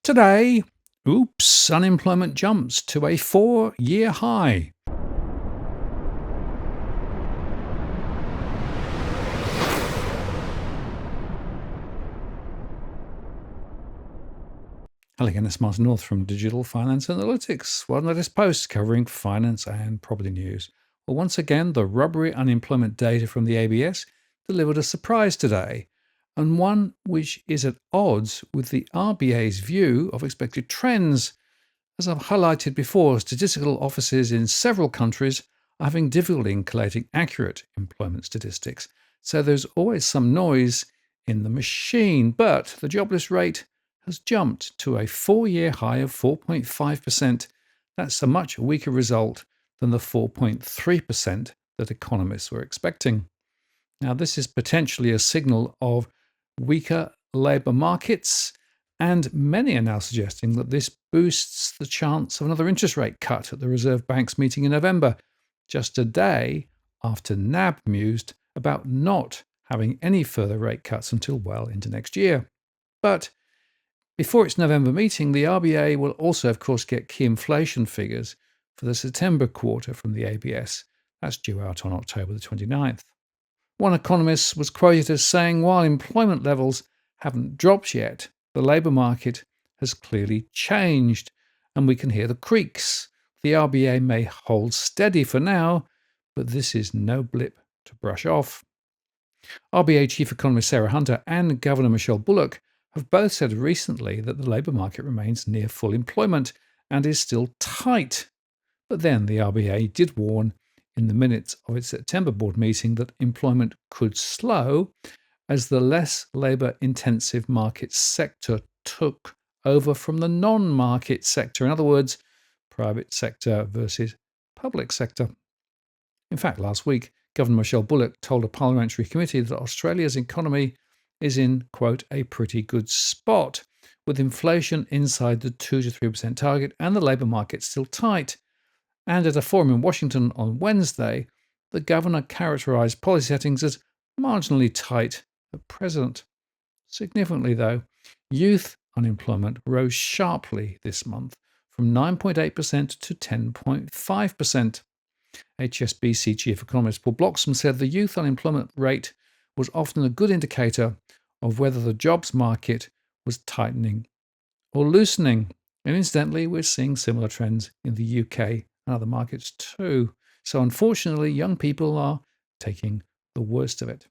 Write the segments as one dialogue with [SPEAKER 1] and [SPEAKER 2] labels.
[SPEAKER 1] Today, oops, unemployment jumps to a 4-year high. Hello again, it's Martin North from Digital Finance Analytics. One latest post covering finance and property news. Well, once again, the rubbery unemployment data from the ABS delivered a surprise today, and one which is at odds with the RBA's view of expected trends. As I've highlighted before, statistical offices in several countries are having difficulty in collating accurate employment statistics. So there's always some noise in the machine, but the jobless rate has jumped to a 4-year high of 4.5%. That's a much weaker result than the 4.3% that economists were expecting. Now, this is potentially a signal of weaker labour markets, and many are now suggesting that this boosts the chance of another interest rate cut at the Reserve Bank's meeting in November, just a day after NAB mused about not having any further rate cuts until well into next year. But before its November meeting, the RBA will also, of course, get key inflation figures for the September quarter from the ABS. That's due out on October the 29th. One economist was quoted as saying, while employment levels haven't dropped yet, the labour market has clearly changed, and we can hear the creaks. The RBA may hold steady for now, but this is no blip to brush off. RBA Chief Economist Sarah Hunter and Governor Michelle Bullock have both said recently that the labour market remains near full employment and is still tight. But then the RBA did warn in the minutes of its September board meeting that employment could slow as the less labour-intensive market sector took over from the non-market sector. In other words, private sector versus public sector. In fact, last week, Governor Michelle Bullock told a parliamentary committee that Australia's economy is in, quote, a pretty good spot, with inflation inside the 2 to 3% target and the labour market still tight. And at a forum in Washington on Wednesday, the governor characterised policy settings as marginally tight at present. Significantly, though, youth unemployment rose sharply this month from 9.8% to 10.5%. HSBC chief economist Paul Bloxham said the youth unemployment rate was often a good indicator of whether the jobs market was tightening or loosening. And incidentally, we're seeing similar trends in the UK and other markets too. So unfortunately, young people are taking the worst of it.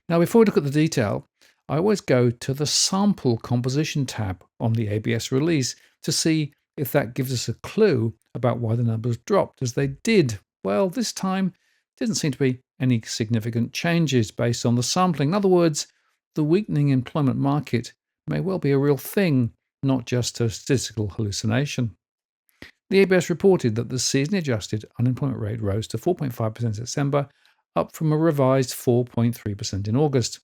[SPEAKER 1] Now, before we look at the detail, I always go to the sample composition tab on the ABS release to see if that gives us a clue about why the numbers dropped as they did. Well, this time, didn't seem to be any significant changes based on the sampling. In other words, the weakening employment market may well be a real thing, not just a statistical hallucination. The ABS reported that the seasonally adjusted unemployment rate rose to 4.5% in December, up from a revised 4.3% in August.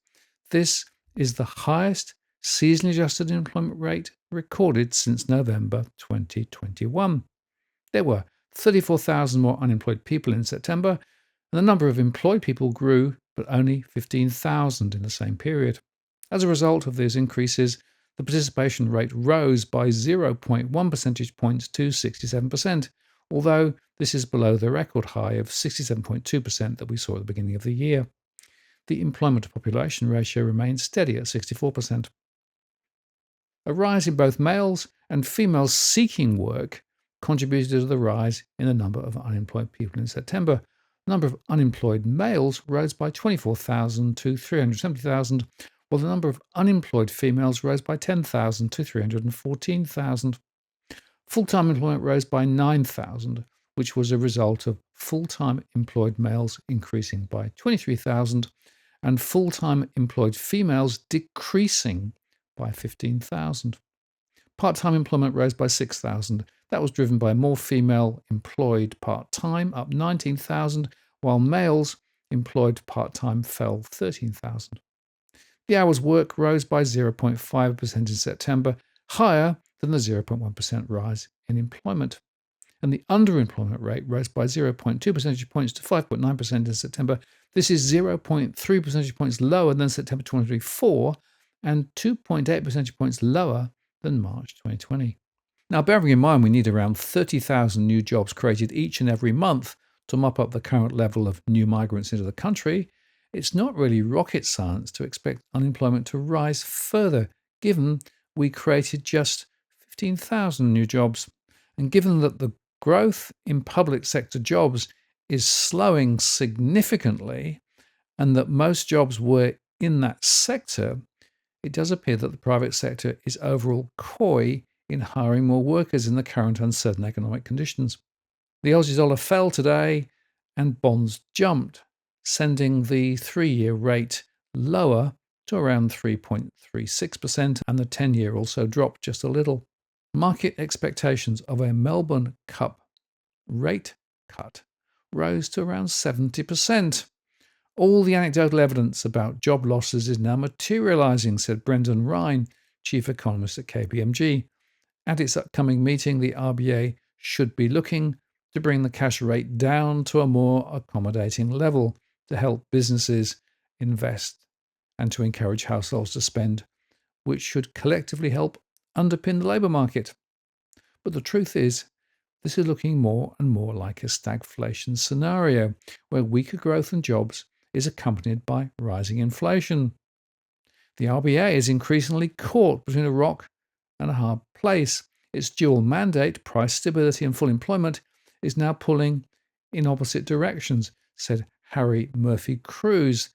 [SPEAKER 1] This is the highest seasonally adjusted unemployment rate recorded since November 2021. There were 34,000 more unemployed people in September, and the number of employed people grew, but only 15,000 in the same period. As a result of these increases, the participation rate rose by 0.1 percentage points to 67%, although this is below the record high of 67.2% that we saw at the beginning of the year. The employment to population ratio remains steady at 64%. A rise in both males and females seeking work contributed to the rise in the number of unemployed people in September. The number of unemployed males rose by 24,000 to 370,000, while the number of unemployed females rose by 10,000 to 314,000. Full-time employment rose by 9,000, which was a result of full-time employed males increasing by 23,000 and full-time employed females decreasing by 15,000. Part-time employment rose by 6,000. That was driven by more female employed part-time, up 19,000, while males employed part-time fell 13,000. The hours worked rose by 0.5% in September, higher than the 0.1% rise in employment. And the underemployment rate rose by 0.2 percentage points to 5.9% in September. This is 0.3 percentage points lower than September 2024 and 2.8 percentage points lower than March 2020. Now, bearing in mind we need around 30,000 new jobs created each and every month to mop up the current level of new migrants into the country, it's not really rocket science to expect unemployment to rise further, given we created just 15,000 new jobs. And given that the growth in public sector jobs is slowing significantly, and that most jobs were in that sector, it does appear that the private sector is overall coy in hiring more workers in the current uncertain economic conditions. The Aussie dollar fell today and bonds jumped, sending the 3-year rate lower to around 3.36%, and the 10-year also dropped just a little. Market expectations of a Melbourne Cup rate cut rose to around 70%. All the anecdotal evidence about job losses is now materialising, said Brendan Ryan, chief economist at KPMG. At its upcoming meeting, the RBA should be looking to bring the cash rate down to a more accommodating level to help businesses invest and to encourage households to spend, which should collectively help underpin the labour market. But the truth is, this is looking more and more like a stagflation scenario, where weaker growth in jobs is accompanied by rising inflation. The RBA is increasingly caught between a rock and a hard place. Its dual mandate, price stability and full employment, is now pulling in opposite directions, said Harry Murphy-Cruz,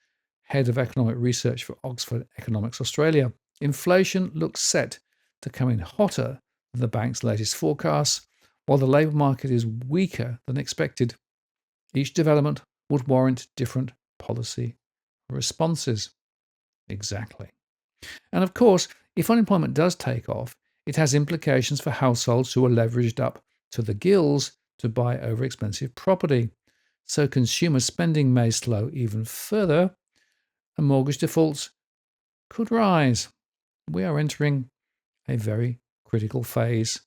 [SPEAKER 1] head of economic research for Oxford Economics Australia. Inflation looks set to come in hotter than the bank's latest forecasts, while the labour market is weaker than expected. Each development would warrant different policy responses. Exactly. And of course, if unemployment does take off, it has implications for households who are leveraged up to the gills to buy overexpensive property. So consumer spending may slow even further, and mortgage defaults could rise. We are entering a very critical phase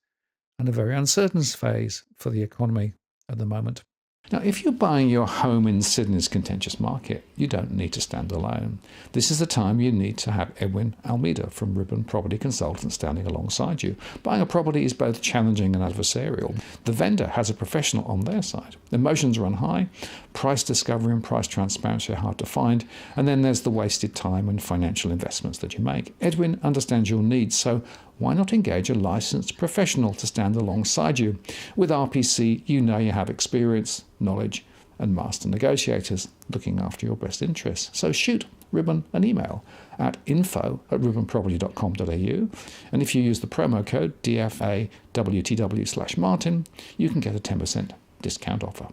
[SPEAKER 1] and a very uncertain phase for the economy at the moment. Now, if you're buying your home in Sydney's contentious market, you don't need to stand alone. This is the time you need to have Edwin Almeida from Ribbon Property Consultants standing alongside you. Buying a property is both challenging and adversarial. The vendor has a professional on their side. Emotions run high, price discovery and price transparency are hard to find, and then there's the wasted time and financial investments that you make. Edwin understands your needs, so why not engage a licensed professional to stand alongside you? With RPC, you know you have experience, knowledge, and master negotiators looking after your best interests. So shoot Ribbon an email at info@ribbonproperty.com.au, and if you use the promo code DFAWTW/Martin, you can get a 10% discount offer.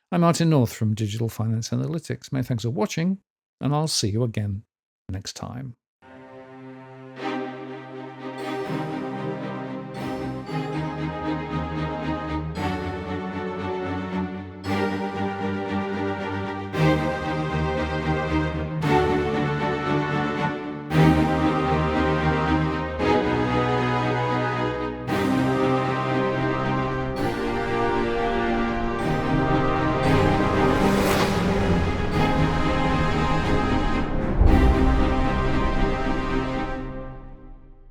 [SPEAKER 1] I'm Martin North from Digital Finance Analytics. Many thanks for watching, and I'll see you again next time.